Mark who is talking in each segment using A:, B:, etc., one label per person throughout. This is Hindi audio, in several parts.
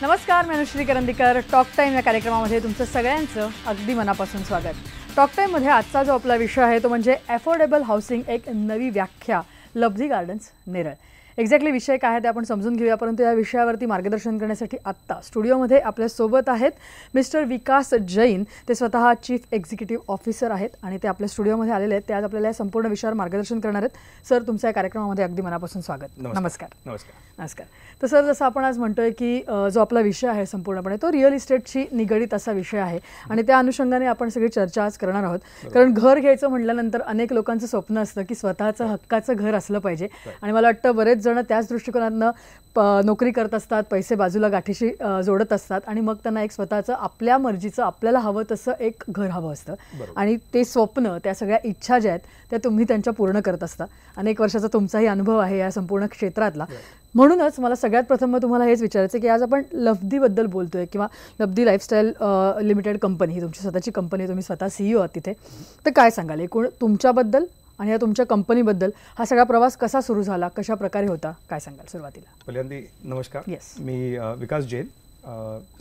A: नमस्कार, मी अनुश्री करंदीकर. टॉक टाइम या कार्यक्रमामध्ये तुमचं सगळ्यांचं अगदी मनापासून स्वागत. टॉक टाइममध्ये आजचा जो आपला विषय आहे तो म्हणजे अफोर्डेबल हाऊसिंग, एक नवी व्याख्या, लब्धी गार्डन्स, नेरळ. एक्झॅक्टली विषय काय आहे ते आपण समजून घेऊया, परंतु या विषयावरती मार्गदर्शन करण्यासाठी आत्ता स्टुडिओमध्ये आपल्यासोबत आहेत मिस्टर विकास जैन. ते स्वतः चीफ एक्झिक्युटिव्ह ऑफिसर आहेत आणि ते आपल्या स्टुडिओमध्ये आलेले आहेत. ते आज आपल्याला या संपूर्ण विषयावर मार्गदर्शन करणार आहेत. सर, तुमच्या या कार्यक्रमामध्ये अगदी मनापासून स्वागत. नमस्कार. नमस्कार. तर सर, जसं आपण आज म्हणतोय की जो आपला विषय आहे संपूर्णपणे तो रिअल इस्टेटशी निगडीत असा विषय आहे आणि त्या अनुषंगाने आपण सगळी चर्चा आज करणार आहोत. कारण घर घ्यायचं म्हटल्यानंतर अनेक लोकांचं स्वप्न असतं की स्वतःचं हक्काचं घर असलं पाहिजे आणि मला वाटतं बरेच जण त्याच दृष्टिकोनातनं नोकरी करत असतात, पैसे बाजूला गाठीशी जोडत असतात आणि मग त्यांना एक स्वतःचं आपल्या मर्जीचं आपल्याला हवं तसं एक घर हवं असतं आणि ते स्वप्न, त्या सगळ्या इच्छा ज्या आहेत त्या तुम्ही त्यांच्या पूर्ण करत असता. अनेक वर्षाचा तुमचाही अनुभव आहे या संपूर्ण क्षेत्रातला. म्हणूनच मला सगळ्यात प्रथम तुम्हाला हेच विचारायचं की आज आपण लब्धीबद्दल बोलतोय किंवा लब्धी लाईफस्टाईल लिमिटेड कंपनी, ही तुमची स्वतःची कंपनी, तुम्ही स्वतः CEO आहात तिथे. तर काय सांगाल एकूण तुमच्याबद्दल आणि या तुमच्या कंपनीबद्दल? हा सगळा प्रवास कसा सुरू झाला, कशा प्रकारे होता, काय सांगाल सुरुवातीला?
B: पहिल्यांदा नमस्कार.
A: येस,
B: मी Vikas Jain,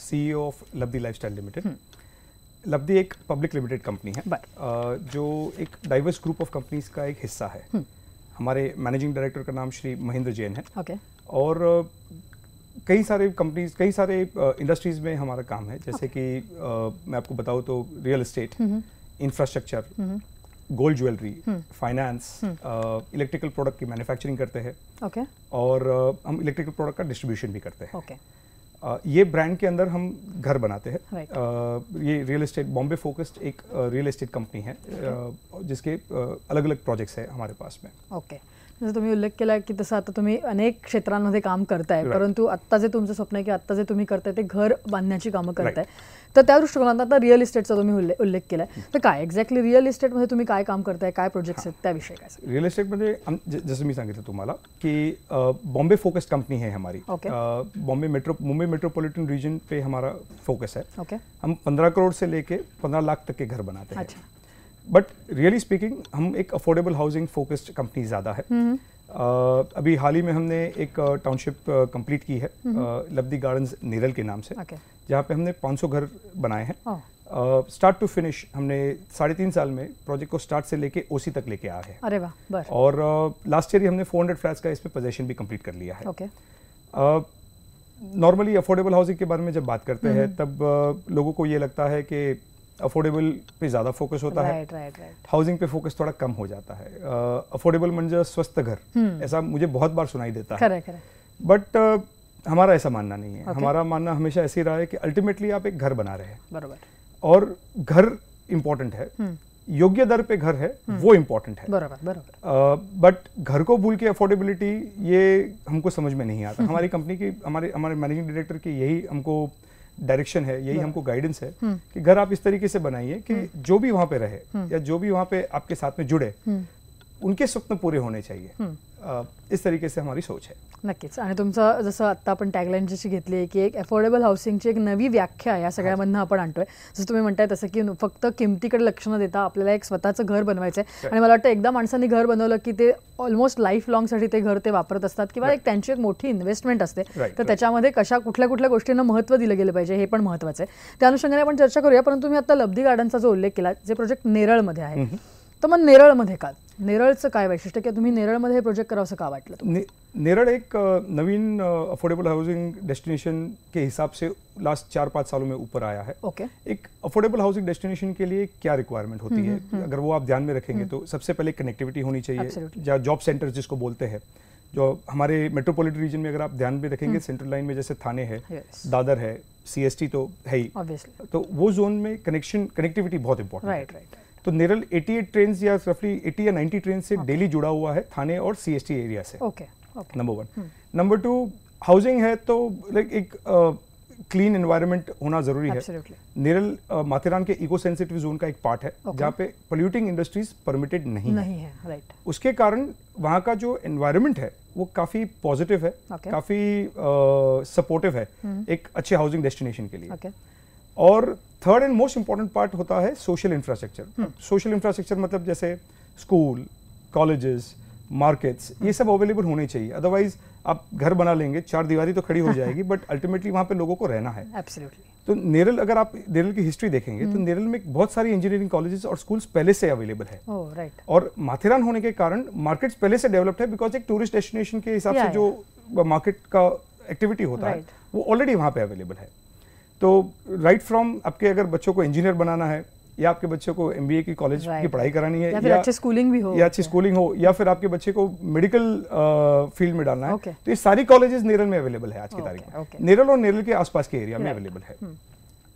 B: CEO of Labdhi lifestyle limited. Labdhi एक पब्लिक लिमिटेड कंपनी है जो एक डाइवर्स ग्रुप ऑफ कंपनीज का एक हिस्सा है. हमारे मैनेजिंग डायरेक्टर का नाम श्री महेंद्र जैन है.
A: ओके.
B: और कई सारे कंपनीज, कई सारे इंडस्ट्रीज में हमारा काम है. जैसे कि मैं आपको बताऊं तो real estate, infrastructure, gold jewellery, finance, electrical product की मैन्युफैक्चरिंग करते हैं.
A: ओके.
B: और हम इलेक्ट्रिकल प्रोडक्ट का डिस्ट्रीब्यूशन भी करते हैं.
A: ओके.
B: ये ब्रांड के अंदर हम घर बनाते हैं.
A: Right.
B: ये रियल एस्टेट, बॉम्बे फोकस्ड एक रियल एस्टेट कंपनी है. जिसके अलग अलग प्रोजेक्ट्स हैं हमारे पास में.
A: ओके. जसं तुम्ही उल्लेख केला की तसं आता तुम्ही अनेक क्षेत्रांमध्ये काम करताय, परंतु आत्ता जे तुमचं स्वप्न आहे की आत्ता जे तुम्ही करताय ते घर बांधण्याची कामं करताय. तर त्या दृष्टिकोनात आता रिअल इस्टेटचा तुम्ही उल्लेख केलाय. तर काय एक्झॅक्टली रिअल इस्टेटमध्ये तुम्ही काय काम करताय, काय प्रोजेक्ट्स आहेत त्याविषयी काय?
B: रिअल एस्टेटमध्ये जसं मी सांगितलं तुम्हाला की बॉम्बे फोकस्ड कंपनी है हमारी. मुंबई मेट्रोपॉलिटन रीजन पे हमारा फोकस है.
A: ओके.
B: हम 15 करोड़ से लेके 15 लाख तक के घर बनाते हैं.
A: अच्छा.
B: बट रियली स्पीकिंग हम एक अफोर्डेबल हाउसिंग फोकस्ड कंपनी ज़्यादा है. अभी हाल ही में हमने एक टाउनशिप कंप्लीट की है लब्धी गार्डन्स नेरल के नाम से, जहाँ पे हमने 500 घर बनाए हैं. स्टार्ट टू फिनिश हमने 3.5 साल में प्रोजेक्ट को स्टार्ट से लेके OC तक लेके आए हैं.
A: अरे वाह.
B: और लास्ट ईयर ही हमने 400 फ्लैट्स का इसमें पोजेशन भी कंप्लीट कर लिया है.
A: ओके.
B: नॉर्मली अफोर्डेबल हाउसिंग के बारे में जब बात करते हैं तब लोगों को ये लगता है कि अफोर्डेबल पे ज़्यादा फोकस होता है.
A: राइट.
B: हाउसिंग पे फोकस थोड़ा कम हो जाता है. अफोर्डेबल म्हणजे स्वस्त घर, ऐसा मुझे बहुत बार सुनाई देता है.
A: खरं.
B: बट हमारा ऐसा मानना नहीं है. हमारा मानना हमेशा ऐसे रहा है कि अल्टीमेटली आप एक घर बना रहे हैं.
A: बरोबर.
B: और घर इम्पोर्टेंट है, योग्य दर पे घर है वो इम्पोर्टेंट है.
A: बरोबर.
B: बट घर को भूल के अफोर्डेबिलिटी, ये हमको समझ में नहीं आता. हमारी कंपनी की, हमारे मैनेजिंग डायरेक्टर की यही हमको डायरेक्शन है, यही हमको गाइडेंस है कि घर आप इस तरीके से बनाइए कि जो भी वहां पे रहे या जो भी वहां पे आपके साथ में जुड़े उनके स्वप्न पूरे होने चाहिए. इस तरीके से हमारी सोच है.
A: नक्कीच. आणि तुमचं जसं आत्ता आपण टॅगलाईन जशी घेतली आहे की एक अफोर्डेबल हाऊसिंगची एक नवी व्याख्या या सगळ्यामधनं आपण आणतोय. जसं तुम्ही म्हणताय तसं की फक्त किमतीकडे लक्ष न देता आपल्याला एक स्वतःचं घर बनवायचं आहे. आणि मला वाटतं एकदा माणसांनी घर बनवलं की ते ऑलमोस्ट लाईफ लॉंगसाठी ते घर ते वापरत असतात किंवा एक त्यांची एक मोठी इन्व्हेस्टमेंट असते. तर त्याच्यामध्ये कुठल्या गोष्टींना महत्त्व दिलं गेलं पाहिजे हे पण महत्त्वाचं आहे. त्या अनुषंगाने आपण चर्चा करूया. परंतु मी आता लब्धी गार्डनचा जो उल्लेख केला, जे प्रोजेक्ट नेरळमध्ये आहे, तर मग नेरळमध्ये का, नेरळचं काय वैशिष्ट्य की तुम्ही नेरळमध्ये हे प्रोजेक्ट करावं असं का वाटलं?
B: नेरळ एक नवीन अफोर्डेबल हाउसिंग डेस्टिनेशन के हिसाब से लास्ट 4-5 सालों में ऊपर आया है.
A: ओके.
B: एक अफोर्डेबल हाउसिंग डेस्टिनेशन के लिए क्या रिक्वायरमेंट होती है, अगर वो आप ध्यान में रखेंगे तो सबसे पहले कनेक्टिविटी होनी चाहिए. जॉब सेंटर्स जिसको बोलते हैं, जो हमारे मेट्रोपॉलिटन रीजन में अगर आप ध्यान में रखेंगे, सेंट्रल लाइन में जैसे थाने है, दादर है, CST तो है ही, तो वो जोन में कनेक्टिविटी बहुत इंपॉर्टेंट है.
A: राइट.
B: तो नेरल 88 ट्रेन या रफली 80 या 90 ट्रेन से डेली जुड़ा हुआ है थाने और CST एरिया से.
A: ओके.
B: नंबर 1. नंबर 2, हाउसिंग है तो लाइक एक क्लीन एनवायरनमेंट होना जरूरी है. नेरल माथेरान के इको सेंसिटिव जोन का एक पार्ट है जहाँ पे पोल्यूटिंग इंडस्ट्रीज परमिटेड नहीं है.
A: राइट.
B: उसके कारण वहाँ का जो एनवायरनमेंट है वो काफी पॉजिटिव है, काफी सपोर्टिव है एक अच्छे हाउसिंग डेस्टिनेशन के लिए. और third and most important part होता है सोशल इंफ्रास्ट्रक्चर. सोशल इंफ्रास्ट्रक्चर मतलब जैसे स्कूल, कॉलेजेस, मार्केट्स, ये सब अवेलेबल होने चाहिए. अदरवाइज आप घर बना लेंगे, 4 दीवारी तो खड़ी हो जाएगी, बट अल्टीमेटली वहां पे लोगों को रहना है।
A: एब्सोल्युटली।
B: तो नेरल, अगर आप नेरल की हिस्ट्री देखेंगे तो नेरल में बहुत सारी इंजीनियरिंग कॉलेजेस और स्कूल्स पहले से अवेलेबल है।
A: Oh right.
B: और माथेरान होने के कारण मार्केट्स पहले से डेवलप्ड है, बिकॉज एक टूरिस्ट डेस्टिनेशन के हिसाब से जो मार्केट का एक्टिविटी होता है वो ऑलरेडी वहां पे अवेलेबल है। तो राइट फ्रॉम आपके अगर बच्चों को इंजीनियर बनाना है, या आपके बच्चे को एमबीए की कॉलेज की पढ़ाई करानी है,
A: या फिर अच्छी स्कूलिंग भी हो,
B: या अच्छी स्कूलिंग हो, या फिर आपके बच्चे को मेडिकल फील्ड में डालना है, तो ये सारी कॉलेजेस नेरल में अवेलेबल है आज की तारीख में। नेरल और नेरल के आसपास के एरिया में अवेलेबल है।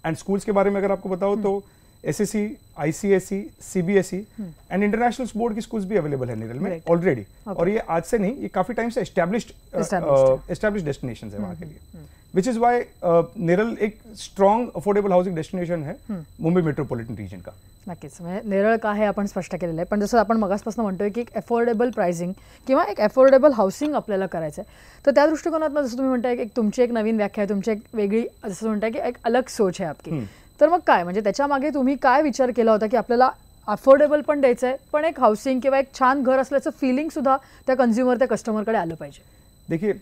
B: एंड स्कूल्स के बारे में अगर आपको बताओ तो SSC, ICSE, CBSE and international board की स्कूल्स भी अवेलेबल है नेरल में ऑलरेडी। और ये आज से नहीं, ये काफी टाइम से एस्टैब्लिश्ड डेस्टिनेशन है वहां के लिए, विच इज वाई नेरल एक स्ट्रॉंग अफोर्डेबल हाउसिंग डेस्टिनेशन है मुंबई मेट्रोपॉलिटन रिजन का।
A: नक्कीच, म्हणजे नेरळ का हे आपण स्पष्ट केलेलं आहे, पण जसं आपण मगासपासून म्हणतोय की एक अफोर्डेबल प्राइसिंग किंवा एक अफोर्डेबल हाऊसिंग आपल्याला करायचं आहे, तर त्या दृष्टिकोनातून जसं तुम्ही म्हणताय की तुमची एक नवीन व्याख्या आहे, तुमची एक वेगळी, जसं म्हणताय की एक अलग सोच आहे आपकी, तर मग काय म्हणजे त्याच्या मागे तुम्ही काय विचार केला होता की आपल्याला अफोर्डेबल पण द्यायचं आहे, पण एक हाऊसिंग किंवा एक छान घर असल्याचं फीलिंग सुद्धा त्या कंझ्युमर, त्या कस्टमरकडे आलं पाहिजे?
B: देखिए,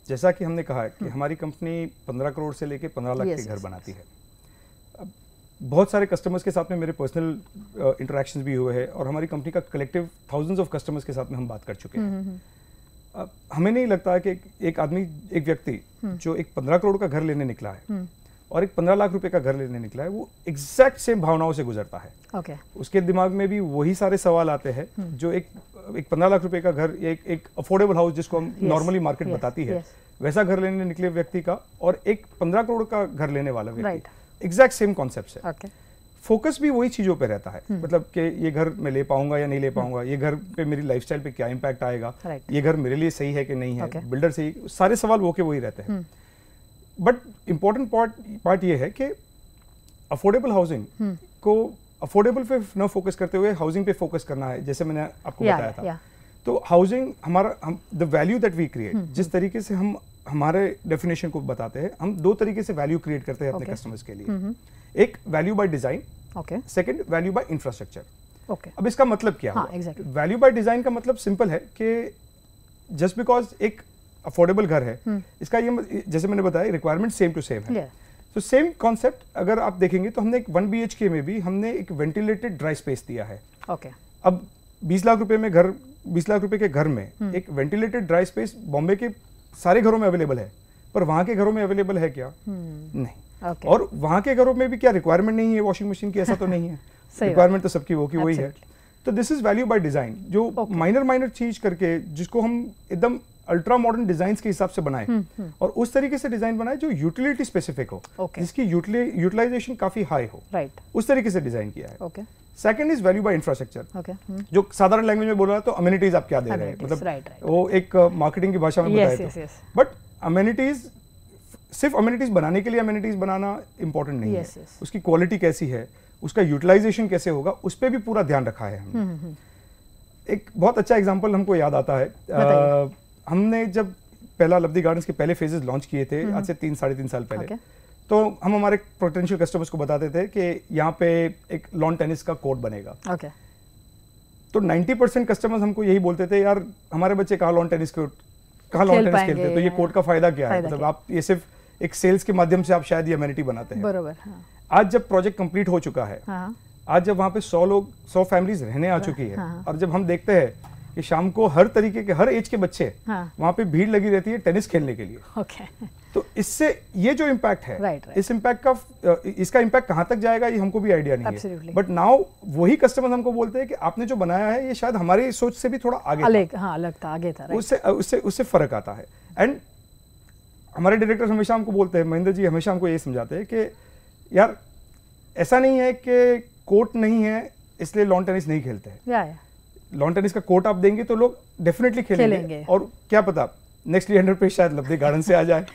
B: जैसा कि हमने कहा कि हमारी कंपनी 15 करोड़ से लेके 15 लाख के घर बनाती है। बहुत सारे कस्टमर्स के साथ में मेरे पर्सनल इंटरेक्शंस भी हुए हैं, और हमारी कंपनी का कलेक्टिव थाउजेंड्स ऑफ कस्टमर्स के साथ में हम बात कर चुके हैं। हमें नहीं लगता कि एक आदमी, एक व्यक्ति जो एक 15 करोड़ का घर लेने निकला है और एक 15 लाख रुपए का घर लेने निकला है, वो एग्जैक्ट सेम भावनाओं से गुजरता है। उसके दिमाग में भी वही सारे सवाल आते हैं जो एक 15 लाख रुपए का घर, एक अफोर्डेबल हाउस जिसको हम नॉर्मली मार्केट बताती है, वैसा घर लेने निकले व्यक्ति का और एक 15 करोड़ का घर लेने वाला व्यक्ति, एग्जैक्ट सेम कॉन्सेप्ट है। फोकस भी वही चीजों पे रहता है, मतलब कि ये घर मैं ले पाऊंगा या नहीं ले पाऊंगा, ये घर पे मेरी लाइफस्टाइल पे क्या इंपैक्ट आएगा, ये घर मेरे लिए सही है कि नहीं है, बिल्डर सही, सारे सवाल वो के वही रहते हैं। बट इंपॉर्टेंट पार्ट ये है कि अफोर्डेबल हाउसिंग को अफोर्डेबल पे न फोकस करते हुए हाउसिंग पे फोकस करना है, जैसे मैंने आपको बताया था। तो हाउसिंग हमारा, the value that we create, जिस तरीके से हम हमारे डेफिनेशन को बताते हैं, हम दो तरीके से वैल्यू क्रिएट करते हैं अपने कस्टमर्स के लिए। एक value by design, second value by infrastructure. अब इसका मतलब क्या है? वैल्यू बाय डिजाइन का मतलब सिंपल है कि जस्ट बिकॉज एक अफोर्डेबल घर है, इसका ये, जैसे मैंने बताया, रिक्वायरमेंट सेम टू सेम है। तो सेम कॉन्सेप्ट अगर आप देखेंगे तो हमने एक 1 BHK में भी हमने एक वेंटिलेटेड ड्राई स्पेस दिया है। अब 20 लाख रुपए में घर, 20 लाख रुपए के घर में एक वेंटिलेटेड ड्राई स्पेस बॉम्बे के सारे घरों में अवेलेबल है, पर वहां के घरों में अवेलेबल है क्या? नहीं। और वहां के घरों में भी क्या रिक्वायरमेंट नहीं है वॉशिंग मशीन की? ऐसा तो नहीं है। रिक्वायरमेंट तो सबकी वो की वही है। तो this is value by design, जो माइनर चीज करके जिसको हम एकदम अल्ट्रा मॉडर्न डिजाइन के हिसाब से बनाए और उस तरीके से डिजाइन बनाए जो यूटिलिटी स्पेसिफिक हो, जिसकी यूटिलाइजेशन काफी हाई हो, उस तरीके से डिजाइन किया है। Second is value by infrastructure, जो साधारण लैंग्वेज में बोल रहा, तो अमेनिटीज आप क्या दे रहे हैं, मतलब वो एक मार्केटिंग की भाषा में बताए तो। बट अमेनिटीज, सिर्फ अमेनिटीज बनाने के लिए अमेनिटीज बनाना इंपॉर्टेंट नहीं है, उसकी क्वालिटी कैसी है, उसका यूटिलाइजेशन कैसे होगा, उस पर भी पूरा ध्यान रखा है हमने। एक बहुत अच्छा एग्जाम्पल हमको याद आता है, हमने जब पहला लब्धी गार्डन्स के पहले फेजेस लॉन्च किए थे आज से 3-3.5 साल पहले, तो हम हमारे पोटेंशियल कस्टमर्स को बताते थे कि यहाँ पे एक लॉन टेनिस का कोर्ट बनेगा। तो 90% कस्टमर्स हमको यही बोलते थे, यार हमारे बच्चे कहाँ लॉन टेनिस खेलते हैं, तो ये कोर्ट का फायदा क्या है? मतलब आप ये सिर्फ एक सेल्स के माध्यम से आप शायद ये अमेनिटी बनाते हैं।
A: बरोबर।
B: आज जब प्रोजेक्ट कंप्लीट हो चुका है, आज जब वहां पे 100 फैमिलीज रहने आ चुकी है, और जब हम देखते हैं कि शाम को हर तरीके के, हर एज के बच्चे वहां पे भीड़ लगी रहती है टेनिस खेलने के लिए। तो इससे ये जो इम्पैक्ट है, इस इम्पैक्ट का, इसका इम्पैक्ट कहां तक जाएगा ये हमको भी आइडिया नहीं है। बट नाउ वही कस्टमर हमको बोलते हैं कि आपने जो बनाया है ये शायद हमारी सोच से भी थोड़ा आगे था। उससे फर्क आता है। एंड हमारे डायरेक्टर हमेशा हमको बोलते हैं, महेंद्र जी हमेशा हमको ये समझाते हैं कि यार ऐसा नहीं है कि कोर्ट नहीं है इसलिए लॉन टेनिस नहीं खेलते हैं। लॉन टेनिस का कोर्ट आप देंगे तो लोग डेफिनेटली खेलेंगे। और क्या पता नेक्स्ट ईयर पे शायद लब्धी गार्डन से आ जाए।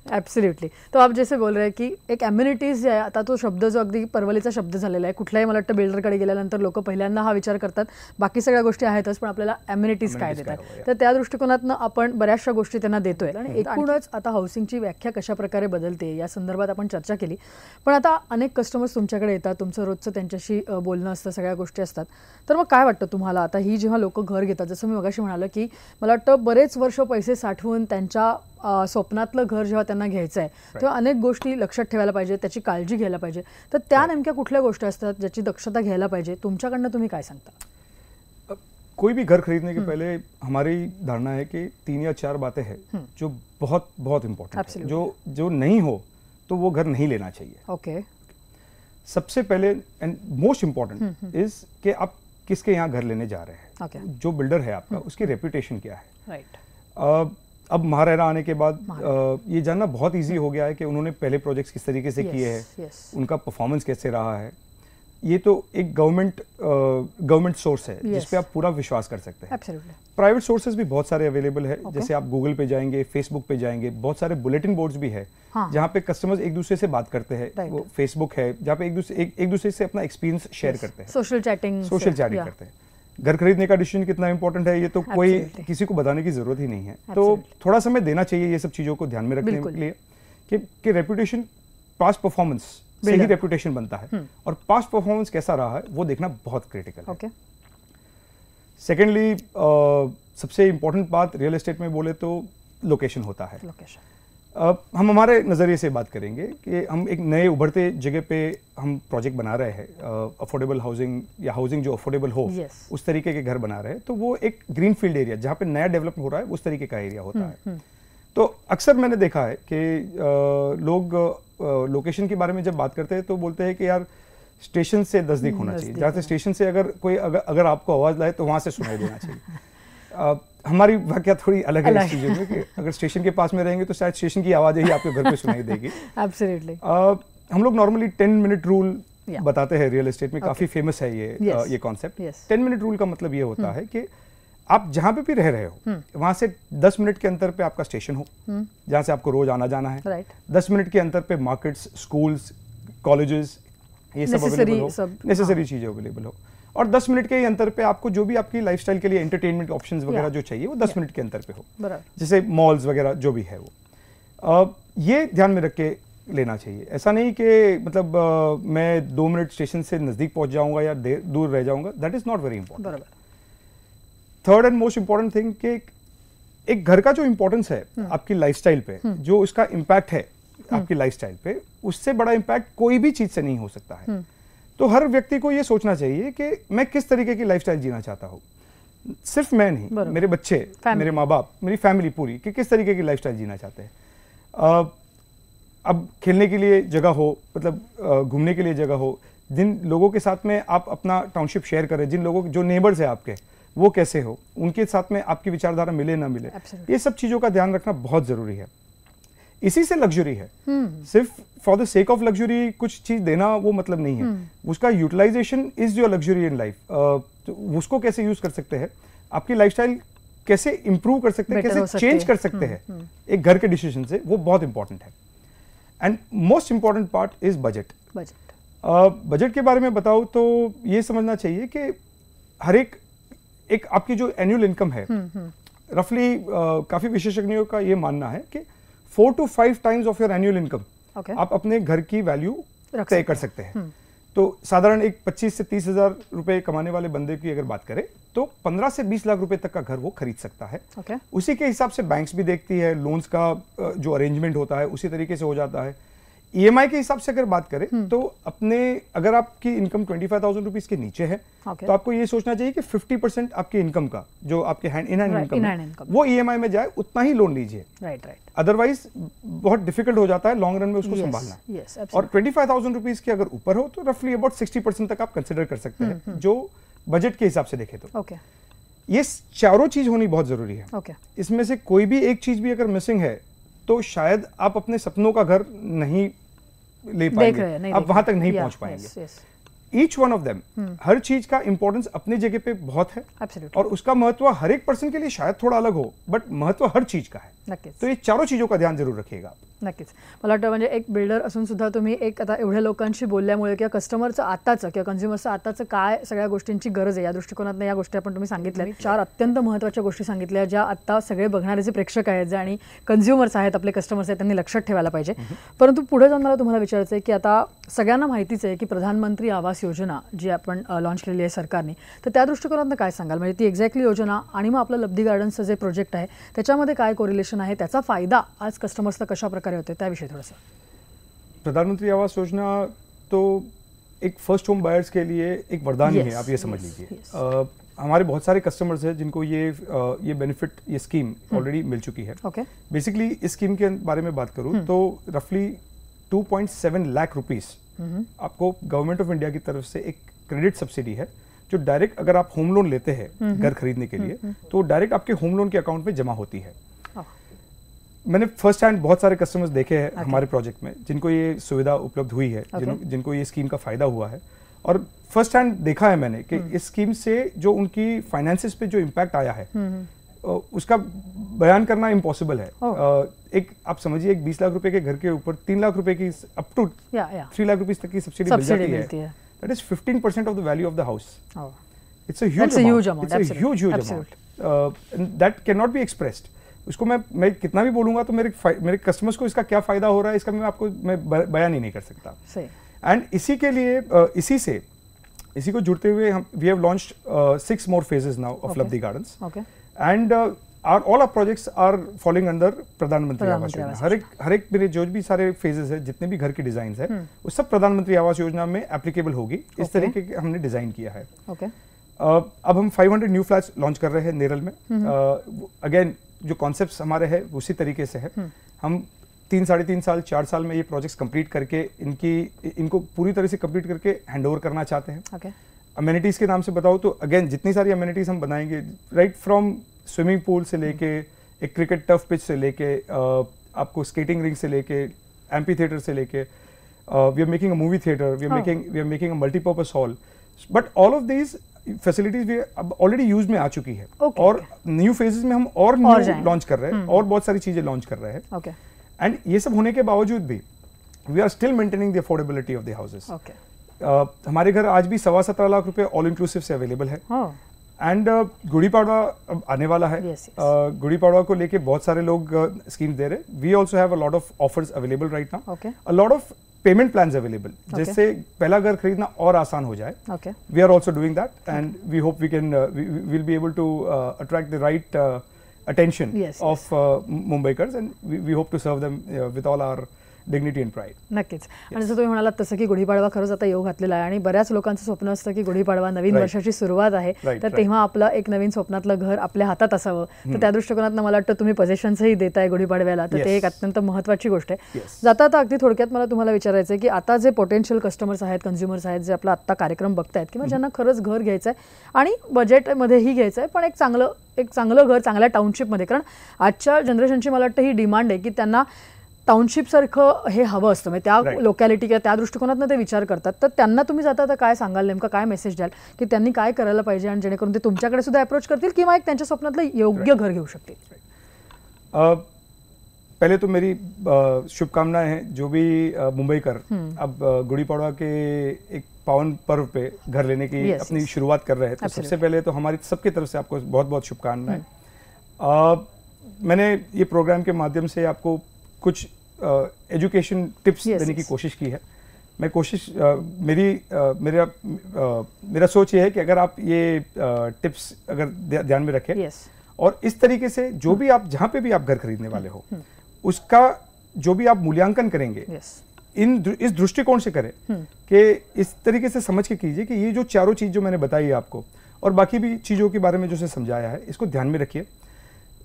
A: ॲब्सोल्युटली. तो आप जैसे बोल रहे हैं की एक ॲम्युनिटीज जे आहे, आता तो शब्द जो अगदी परवलीचा शब्द झालेला आहे. कुठल्याही मला वाटतं बिल्डरकडे गेल्यानंतर लोक पहिल्यांदा हा विचार करतात, बाकी सगळ्या गोष्टी आहेतच, पण आपल्याला ॲम्युनिटीज काय देतात. तर त्या दृष्टिकोनातनं आपण बऱ्याचशा गोष्टी त्यांना देतोय. आणि एकूणच आता हाऊसिंगची व्याख्या कशा प्रकारे बदलते या संदर्भात आपण चर्चा केली. पण आता अनेक कस्टमर्स तुमच्याकडे येतात, तुमचं रोजचं त्यांच्याशी बोलणं असतं, सगळ्या गोष्टी असतात. तर मग काय वाटतं तुम्हाला, आता ही जेव्हा लोक घर घेतात, जसं मी मगाशी म्हणालो की मला वाटतं बरेच वर्ष पैसे साठवून त्यांच्या स्वप्नातलं घर जेव्हा त्यांना घ्यायचं आहे, तेव्हा अनेक गोष्टी लक्षात ठेवायला पाहिजे, त्याची काळजी घ्यायला पाहिजे. तर त्या नेमक्या कुठल्या गोष्टी असतात ज्याची दक्षता घ्यायला पाहिजे, तुमच्याकडनं तुम्ही काय सांगता?
B: कोई भी घर खरीदने के पहले हमारी धारणा है कि 3 या 4 बातें हैं जो बहुत बहुत इंपॉर्टेंट है. जो नहीं हो तो वो घर नहीं लेना चाहिए.
A: ओके.
B: सबसे पहले एंड मोस्ट इम्पोर्टेंट इज कि आप किसके यहाँ घर लेने जा रहे हैं.
A: Okay.
B: जो बिल्डर है आपका उसकी रेपुटेशन क्या है.
A: राइट.
B: अब महारेरा आने के बाद ये जानना बहुत इजी हो गया है कि उन्होंने पहले प्रोजेक्ट्स किस तरीके से किए हैं, उनका परफॉर्मेंस कैसे रहा है. ये तो एक गवर्नमेंट सोर्स है जिस पे आप पूरा विश्वास कर सकते हैं. प्राइवेट सोर्सेज भी बहुत सारे अवेलेबल है. जैसे आप गूगल पे जाएंगे, फेसबुक पे जाएंगे, बहुत सारे बुलेटिन बोर्ड्स भी है जहाँ पे कस्टमर्स एक दूसरे से बात करते हैं. वो फेसबुक है जहाँ पे एक दूसरे से अपना एक्सपीरियंस शेयर करते हैं,
A: सोशल चैटिंग
B: करते हैं. घर खरीदने का डिसीजन कितना इंपॉर्टेंट है ये तो कोई किसी को बताने की जरूरत ही नहीं है. तो थोड़ा समय देना चाहिए ये सब चीजों को ध्यान में रखने के लिए कि रेपुटेशन, पास्ट परफॉर्मेंस से ही रेपुटेशन बनता है. और पास्ट परफॉर्मेंस कैसा रहा है वो देखना बहुत क्रिटिकल है. सेकेंडली सबसे इंपॉर्टेंट बात रियल एस्टेट में बोले तो लोकेशन होता है. हम हमारे नज़रिए से बात करेंगे कि हम एक नए उभरते जगह पे हम प्रोजेक्ट बना रहे हैं, अफोर्डेबल हाउसिंग या हाउसिंग जो अफोर्डेबल हो उस तरीके के घर बना रहे हैं. तो वो एक ग्रीन फील्ड एरिया जहाँ पे नया डेवलप हो रहा है उस तरीके का एरिया होता है. तो अक्सर मैंने देखा है कि लोग लोकेशन के बारे में जब बात करते हैं तो बोलते हैं कि यार स्टेशन से नजदीक होना चाहिए. जहाँ से स्टेशन से अगर आपको आवाज लाए तो वहां से सुनाई देना चाहिए. हमारी व्याख्या थोड़ी अलग है इस चीज़ में कि अगर स्टेशन के पास में रहेंगे तो शायद स्टेशन की आवाज ही आपके घर पे सुनाई देगी.
A: एब्सोल्युटली.
B: हम लोग नॉर्मली 10 मिनट रूल बताते हैं रियल एस्टेट में. काफी फेमस है ये कॉन्सेप्ट. 10 मिनट रूल का मतलब ये होता है कि आप जहां पे भी रह रहे हो वहां से 10 मिनट के अंतर पे आपका स्टेशन हो जहां से आपको रोज आना जाना है. 10 मिनट के अंतर पे मार्केट्स, स्कूल्स, कॉलेजेस ये सब अवेलेबल हो, नेसेसरी चीजें अवेलेबल हो. और 10 मिनट के ही अंतर पे आपको जो भी आपकी लाइफस्टाइल के लिए एंटरटेनमेंट ऑप्शंस वगैरह जो चाहिए वो 10 मिनट के अंतर पे हो. जैसे मॉल्स वगैरह जो भी है वो ये ध्यान में रख के लेना चाहिए. ऐसा नहीं कि मतलब मैं 2 मिनट स्टेशन से नजदीक पहुंच जाऊंगा या दूर रह जाऊंगा. That is not very important. Third and most important thing कि एक घर का जो इंपॉर्टेंस है आपकी लाइफस्टाइल पे, जो इसका इम्पैक्ट है आपकी लाइफस्टाइल पे, उससे बड़ा इम्पैक्ट कोई भी चीज से नहीं हो सकता है. तो हर व्यक्ति को यह सोचना चाहिए कि मैं किस तरीके की लाइफस्टाइल जीना चाहता हूँ. सिर्फ मैं नहीं, मेरे बच्चे, मेरे माँ बाप, मेरी फैमिली पूरी, कि किस तरीके की लाइफस्टाइल जीना चाहते हैं. अब खेलने के लिए जगह हो, मतलब घूमने के लिए जगह हो, जिन लोगों के साथ में आप अपना टाउनशिप शेयर करें, जिन लोगों जो नेबर्स है आपके वो कैसे हो, उनके साथ में आपकी विचारधारा मिले ना मिले, ये सब चीजों का ध्यान रखना बहुत जरूरी है. इसी से लग्जरी है. सिर्फ for the sake of luxury कुछ चीज देना वो मतलब नहीं है. उसका utilisation is your luxury in life. उसको कैसे यूज कर सकते हैं, आपकी लाइफस्टाइल कैसे इंप्रूव कर सकते हैं, कैसे चेंज कर सकते हैं एक घर के डिसीजन से, वो बहुत इंपॉर्टेंट है. And most important part is budget. Budget के बारे में बताऊं तो ये समझना चाहिए कि हर एक आपकी जो एनुअल इनकम है, रफली काफी विशेषज्ञों का ये मानना है कि 4 to 5 times of your annual income आप अपने घर की वैल्यू तय कर सकते हैं. तो साधारण एक 25 से 30 हजार रुपए कमाने वाले बंदे की अगर बात करें तो 15 से 20 लाख रुपए तक का घर वो खरीद सकता है. उसी के हिसाब से बैंक्स भी देखती है, लोन्स का जो अरेंजमेंट होता है उसी तरीके से हो जाता है. ईएमआई के हिसाब से अगर बात करें तो अगर आपकी इनकम 25,000 रुपीज के नीचे है तो आपको ये सोचना चाहिए कि 50% आपकी इनकम का जो आपके इन हैंड इनकम है वो ईएमआई में जाए, उतना ही लोन लीजिए. अदरवाइज बहुत डिफिकल्ट हो जाता है लॉन्ग रन में उसको संभालना. और 25,000 रुपीज के अगर ऊपर हो तो रफली अबाउट 60% तक आप कंसिडर कर सकते हैं जो बजट के हिसाब से देखे तो. ये चारों चीज होनी बहुत जरूरी है. इसमें से कोई भी एक चीज भी अगर मिसिंग है तो शायद आप अपने सपनों का घर नहीं ले पाएंगे, आप वहां तक नहीं पहुंच पाएंगे. ईच वन ऑफ देम, हर चीज का इंपॉर्टेंस अपनी जगह पे बहुत है. और उसका महत्व हर एक पर्सन के लिए शायद थोड़ा अलग हो, बट महत्व हर चीज का है. तो ये चारों चीजों का ध्यान जरूर रखिएगा आप.
A: नक्कीच. मला वाटतं म्हणजे एक बिल्डर असून सुद्धा तुम्ही एक आता एवढ्या लोकांशी बोलल्यामुळे किंवा कस्टमरचं आताचं किंवा कन्झ्युमरचं आताचं काय सगळ्या गोष्टींची गरज आहे या दृष्टिकोनातून या गोष्टी आपण तुम्ही सांगितल्या. 4 अत्यंत महत्त्वाच्या गोष्टी सांगितल्या ज्या आता सगळे बघणारे जे प्रेक्षक आहेत जे आणि कन्झ्युमर्स आहेत आपले कस्टमर्स आहेत त्यांनी लक्षात ठेवायला पाहिजे. परंतु पुढे जाऊन मला तुम्हाला विचारायचं आहे की आता सगळ्यांना माहितीच आहे की प्रधानमंत्री आवास योजना जी आपण लॉन्च केलेली आहे सरकारने, तर त्या दृष्टिकोनातून काय सांगाल? म्हणजे ती एक्झॅक्टली योजना आणि मग आपलं लब्धी गार्डन्सचं जे प्रोजेक्ट आहे त्याच्यामध्ये काय कोरिलेशन आहे, त्याचा फायदा आज कस्टमर्सला कशा प्रकारे होते त्याविषयी थोडंसं.
B: प्रधानमंत्री आवास योजना तो एक फर्स्ट होम बायर्स के लिए एक वरदान ही है, आप ये समझ लीजिए. हमारे बहुत सारे कस्टमर्स हैं जिनको ये बेनिफिट, ये स्कीम ऑलरेडी मिल चुकी है. बेसिकली इस स्कीम के बारे में बात करूं तो रफली 2.7 लाख रुपीस आपको गवर्नमेंट ऑफ इंडिया की तरफ से एक क्रेडिट सब्सिडी है जो डायरेक्ट अगर आप होम लोन लेते हैं घर खरीदने के लिए तो डायरेक्ट आपके होम लोन के अकाउंट में जमा होती है. मैंने फर्स्ट हैंड बहुत सारे कस्टमर्स देखे हैं हमारे प्रोजेक्ट में जिनको ये सुविधा उपलब्ध हुई है, जिनको ये स्कीम का फायदा हुआ है, और फर्स्ट हैंड देखा है मैंने कि इस स्कीम से जो उनकी फाइनेंसेस पे जो इम्पैक्ट आया है उसका बयान करना इम्पॉसिबल है. एक आप समझिए एक 20 लाख रुपए के घर के ऊपर 3 लाख रुपए की अप टू 3 लाख रुपीस तक की सब्सिडी मिल जाती है. That is 15% of the value of the house. It's a huge amount. It's a huge amount that can not be expressed. उसको मैं कितना भी बोलूंगा तो मेरे कस्टमर्स को इसका क्या फायदा हो रहा है इसका मैं बयान ही नहीं कर सकता. एंड इसी के लिए इसी को जुड़ते हुए हम we have launched 6 more phases now of Labdhi Gardens. And all our projects are falling under प्रधानमंत्री आवास योजना. हर एक मेरे जो भी सारे फेजेस है, जितने भी घर के डिजाइन है, वो सब प्रधानमंत्री आवास योजना में एप्लीकेबल होगी. इस तरीके के हमने डिजाइन किया है. अब हम 500 न्यू फ्लैट्स लॉन्च कर रहे हैं नेरल में. अगेन जो कॉन्सेप्ट्स हमारे हैं उसी तरीके से है. हम 3-3.5 साल 4 साल में ये प्रोजेक्ट्स कंप्लीट करके इनको पूरी तरह से कंप्लीट करके हैंडओवर करना चाहते हैं. अमेनिटीज के नाम से बताओ तो अगेन जितनी सारी अमेनिटीज हम बनाएंगे, राइट फ्रॉम स्विमिंग पूल से लेके एक क्रिकेट टफ पिच से लेके आपको स्केटिंग रिंग से लेके एम्पी थिएटर से लेके we are making a movie theatre, we are making a multipurpose hall. But all of these facilities भी अब ऑलरेडी यूज में आ चुकी है. और न्यू फेजेस में हम और लॉन्च कर रहे हैं और बहुत सारी चीजें लॉन्च कर रहे हैं. एंड ये सब होने के बावजूद भी we are still maintaining the affordability of the houses. हमारे घर आज भी 17.25 लाख रुपए ऑल इंक्लूसिव से अवेलेबल है. एंड गुड़ी पाड़वा अब आने वाला है. गुड़ी पाड़वा को लेके बहुत सारे लोग स्कीम दे रहे हैं. We also have a lot of offers available right now. A lot of payment plans available जिससे पहला घर खरीदना और आसान हो जाए. We are also doing that and we hope we will be able to attract the right attention of Mumbaikars, and we hope to serve them with all our dignity and pride.
A: नक्कीच. आणि जसं तुम्ही म्हणालात तसं की गुढीपाडवा खरंच आता योग घातलेला आहे आणि बऱ्याच लोकांचं स्वप्न असतं की गुढीपाडवा नवीन वर्षाची सुरुवात आहे, तर तेव्हा आपलं एक नवीन स्वप्नातलं घर आपल्या हातात असावं. तर त्या दृष्टिकोनातून मला वाटतं तुम्ही पोझिशन्सही देताय गुढीपाडव्याला, तर ते एक अत्यंत महत्त्वाची गोष्ट आहे. जाता आता अगदी थोडक्यात मला तुम्हाला विचारायचं आहे की आता जे पोटेन्शियल कस्टमर्स आहेत, कन्झ्युमर्स आहेत, जे आपला आत्ता कार्यक्रम बघतायत किंवा ज्यांना खरंच घर घ्यायचं आहे आणि बजेटमध्येही घ्यायचं आहे पण एक चांगलं घर चांगल्या टाउनशिपमध्ये, कारण आजच्या जनरेशनची मला वाटतं ही डिमांड आहे की त्यांना टाउनशिप सारखं हे हवं असतं, म्हणजे त्या लोकॅलिटी किंवा त्या दृष्टिकोनातून ते विचार करतात. तर त्यांना तुम्ही जाता काय सांगाल, नेमका काय मेसेज द्याल की त्यांनी काय करायला पाहिजे आणि जेणेकरून ते तुमच्याकडे सुद्धा अप्रोच करतील किंवा एक त्यांच्या स्वप्नातलं योग्य घर घेऊ शकतील?
B: पहले तो मेरी शुभकामनाएं हैं जो भी मुंबईकर अब गुड़ी पाड़वा के एक पावन पर्व पे घर लेने की अपनी शुरुआत कर रहे हैं. तो सबसे पहले तो हमारी सबकी तरफ से आपको बहुत बहुत शुभकामनाएं. मैंने ये प्रोग्राम के माध्यम से आपको कुछ एजुकेशन टिप्स देने की कोशिश की है. मैं मेरा सोच ये है कि अगर आप ये टिप्स अगर ध्यान में रखें और इस तरीके से जो भी आप जहां पे भी आप घर खरीदने वाले हो उसका जो भी आप मूल्यांकन करेंगे इस दृष्टिकोण से करें कि इस तरीके से समझ के कीजिए कि ये जो चारों चीज जो मैंने बताई है आपको और बाकी भी चीजों के बारे में जो समझाया है इसको ध्यान में रखिए.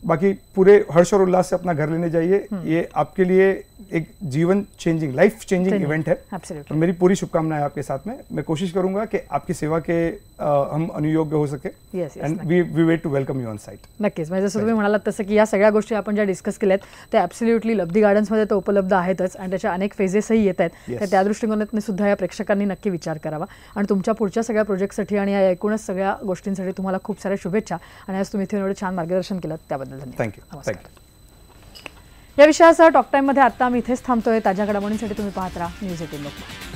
B: बाकी पूरे हर्ष और उल्लास से अपना घर लेने जाइए. ये आपके लिए एक जीवन चेंजिंग, लाइफ चेंजिंग इवेंट है. और मेरी पूरी शुभकामनाएं आपके साथ में. मैं कोशिश करूंगा कि आपकी सेवा के हम अनुयोग्य हो सके and we wait to welcome you on site.
A: नक्कीच. म्हणजे जसं तुम्ही म्हणालात तसं की या सगळ्या गोष्टी आपण ज्या डिस्कस केल्यात त्या ॲब्सोल्युटली लब्धी गार्डन्समध्ये तर उपलब्ध आहेतच आणि त्याच्या अनेक फेजेसही येत आहेत. तर त्या दृष्टिकोनातून सुद्धा या प्रेक्षकांनी नक्की विचार करावा आणि तुमच्या पुढच्या सगळ्या प्रोजेक्टसाठी आणि या एकूणच सगळ्या गोष्टींसाठी तुम्हाला खूप साऱ्या शुभेच्छा आणि आज तुम्ही इथे एवढं छान मार्गदर्शन केलं त्याबद्दल धन्यवाद.
B: थँक्यू.
A: या विषयासह टॉक टाइममध्ये आता आम्ही इथेच थांबतोय. ताज्या घडामोडींसाठी तुम्ही पाहत राहा न्यूज 18 लोकमत.